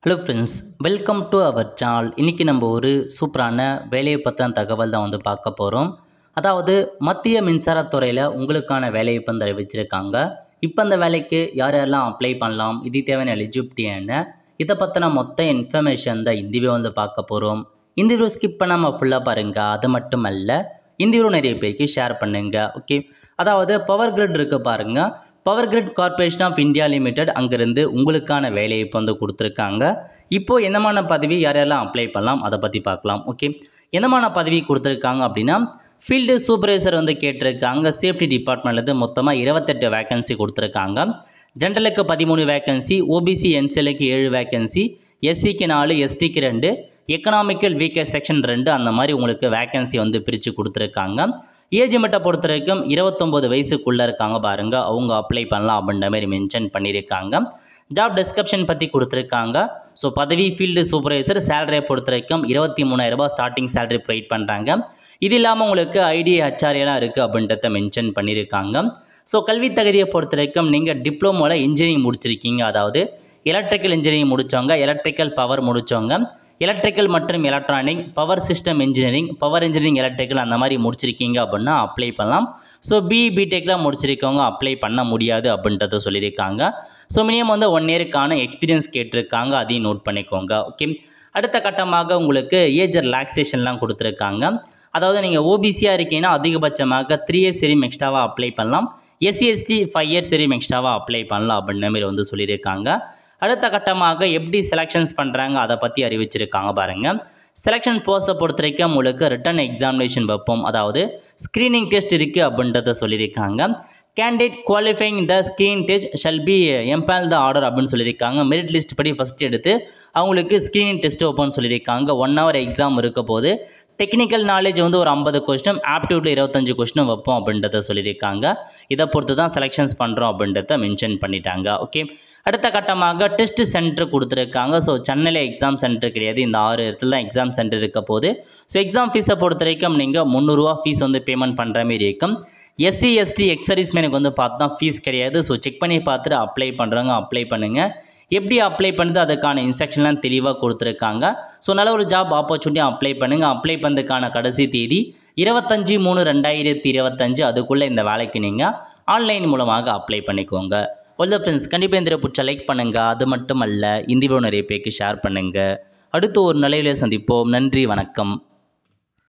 Hello friends, welcome to our channel. இன்றைக்கி நம்ம ஒரு சூப்பரான வேலையை பற்றின தகவல் தான் பார்க்க போகிறோம். அதாவது மத்திய மின்சாரத்துறையில் உங்களுக்கான வேலையை அறிவிச்சிருக்காங்க. இப்போ அந்த வேலைக்கு யார் யாரெல்லாம் அப்ளை பண்ணலாம், இது தேவையான எலிஜிபிலிட்டி என்ன, இதை பற்றின மொத்த இன்ஃபர்மேஷன் தான் இந்த வீடியோ பார்க்க போகிறோம். இந்த வீடியோ ஸ்கிப் பண்ணாமல் ஃபுல்லாக பாருங்கள். அது மட்டும் அல்ல, இந்த வீடியோ நிறைய பேருக்கு ஷேர் பண்ணுங்கள். ஓகே, அதாவது பவர் கிரிட் இருக்குது பாருங்கள். Power Grid Corporation of India Limited அங்கேருந்து உங்களுக்கான வேலையை கொடுத்துருக்காங்க. இப்போது என்னமான பதவி யார் யாரெல்லாம் அப்ளை பண்ணலாம் அதை பற்றி பார்க்கலாம். ஓகே, என்னமான பதவி கொடுத்துருக்காங்க அப்படின்னா, ஃபீல்டு சூப்பர்வைசர் கேட்டிருக்காங்க. சேஃப்டி டிபார்ட்மெண்ட்லேருந்து மொத்தமாக 28 வேக்கன்சி கொடுத்துருக்காங்க. ஜென்ரலுக்கு 13 வேக்கன்சி, ஓபிசி என்சிஎலுக்கு 7 வேக்கன்சி, எஸ்சிக்கு 4, எஸ்டிக்கு 2, எக்கனாமிக்கல் வீக்கர் செக்ஷன் 2, அந்த மாதிரி உங்களுக்கு வேக்கன்சி பிரித்து கொடுத்துருக்காங்க. ஏஜ் லிமிட்டை பொறுத்த வரைக்கும் 29 வயசுக்குள்ளே இருக்காங்க பாருங்கள், அவங்க அப்ளை பண்ணலாம் அப்படின்ற மாதிரி மென்ஷன் பண்ணியிருக்காங்க. ஜாப் டிஸ்கிரிப்ஷன் பற்றி கொடுத்துருக்காங்க. ஸோ பதவி ஃபீல்டு சூப்பர்வைசர், சேலரியை பொறுத்த வரைக்கும் 23,000 ரூபாய் ஸ்டார்டிங் சேலரி ப்ரொவைட் பண்ணுறாங்க. இது இல்லாமல் உங்களுக்கு ஐடி ஹெச்ஆர்ஏலாம் இருக்குது அப்படின்றத மென்ஷன் பண்ணியிருக்காங்க. ஸோ கல்வி தகுதியை பொறுத்த வரைக்கும் நீங்கள் டிப்ளமோவில் இன்ஜினியரிங் முடிச்சிருக்கீங்க, அதாவது எலக்ட்ரிக்கல் இன்ஜினியரிங் முடித்தவங்க, எலக்ட்ரிக்கல் பவர் முடித்தவங்க, எலக்ட்ரிக்கல் மற்றும் electronic, power system engineering, power engineering, electrical அந்த மாதிரி முடிச்சிருக்கீங்க அப்படின்னா அப்ளை பண்ணலாம். ஸோ பிடெக்லாம் முடிச்சிருக்கவங்க அப்ளை பண்ண முடியாது அப்படின்றத சொல்லியிருக்காங்க. ஸோ மினிமம் 1 இயருக்கான எக்ஸ்பீரியன்ஸ் கேட்டிருக்காங்க, அதையும் நோட் பண்ணிக்கோங்க. ஓகே, அடுத்த கட்டமாக உங்களுக்கு ஏஜ் ரிலாக்ஸேஷன்லாம் கொடுத்துருக்காங்க. அதாவது நீங்கள் ஓபிசியாக இருக்கீங்கன்னா அதிகபட்சமாக 3 இயர்ஸ் வரையும் எக்ஸ்ட்ராவாக அப்ளை பண்ணலாம். எஸ்சிஎஸ்டி 5 இயர்ஸ் வரையும் எக்ஸ்ட்ராவாக அப்ளை பண்ணலாம் அப்படின்ற மாதிரி சொல்லியிருக்காங்க. அடுத்த கட்டமாக எப்படி செலெக்ஷன்ஸ் பண்ணுறாங்க அதை பற்றி அறிவிச்சிருக்காங்க பாருங்கள். செலெக்ஷன் போஸ்ட்டை பொறுத்த வரைக்கும் உங்களுக்கு ரிட்டன் எக்ஸாமினேஷன் வைப்போம், அதாவது ஸ்க்ரீனிங் டெஸ்ட் இருக்குது அப்படின்றத சொல்லியிருக்காங்க. Candidate qualifying the screening test shall be empanel the order அப்படின்னு சொல்லியிருக்காங்க. மெரிட் லிஸ்ட் படி ஃபஸ்ட் எடுத்து அவங்களுக்கு ஸ்க்ரீனிங் டெஸ்ட் வைப்போம்னு சொல்லியிருக்காங்க. 1 hour எக்ஸாம் இருக்க போது. டெக்னிக்கல் நாலேஜ் ஒரு 50 கொஸ்டின், ஆப்டிடியூட்டில் 25 கொஸ்டின் வைப்போம் அப்படின்றத சொல்லியிருக்காங்க. இதை பொறுத்து தான் செலெக்ஷன்ஸ் பண்ணுறோம் அப்படின்றத மென்ஷன் பண்ணிட்டாங்க. ஓகே, அடுத்த கட்டமாக டெஸ்ட் சென்டர் கொடுத்துருக்காங்க. ஸோ சென்னையில் எக்ஸாம் சென்டர் கிடையாது, இந்த 6 இடத்துல தான் எக்ஸாம் சென்டர் இருக்க போது. ஸோ எக்ஸாம் ஃபீஸை பொறுத்த வரைக்கும் நீங்கள் 300 ரூபா ஃபீஸ் பேமெண்ட் பண்ணுற மாதிரி இருக்கும். எஸ்சி எஸ்டி எக்ஸர்வீஸ் மேனுக்கு பார்த்தா ஃபீஸ் கிடையாது. ஸோ செக் பண்ணி பார்த்துட்டு அப்ளை பண்ணுறவங்க அப்ளை பண்ணுங்கள். எப்படி அப்ளை பண்ணுறது அதுக்கான இன்ஸ்ட்ரக்ஷன்லாம் தெளிவாக கொடுத்துருக்காங்க. ஸோ நல்ல ஒரு ஜாப் ஆப்பர்ச்சுனிட்டி அப்ளை பண்ணுங்கள். அப்ளை பண்ணுறதுக்கான கடைசி தேதி 25/3/2025. அதுக்குள்ளே இந்த வேலைக்கு நீங்கள் ஆன்லைன் மூலமாக அப்ளை பண்ணிக்கோங்க. வெல் ஃப்ரெண்ட்ஸ், கண்டிப்பாக இந்த பிடிச்ச லைக் பண்ணுங்கள். அது மட்டும் அல்ல, இந்த வீடியோ நிறைய பேருக்கு ஷேர் பண்ணுங்கள். அடுத்து ஒரு நல்ல வீடியோவில் சந்திப்போம். நன்றி, வணக்கம்.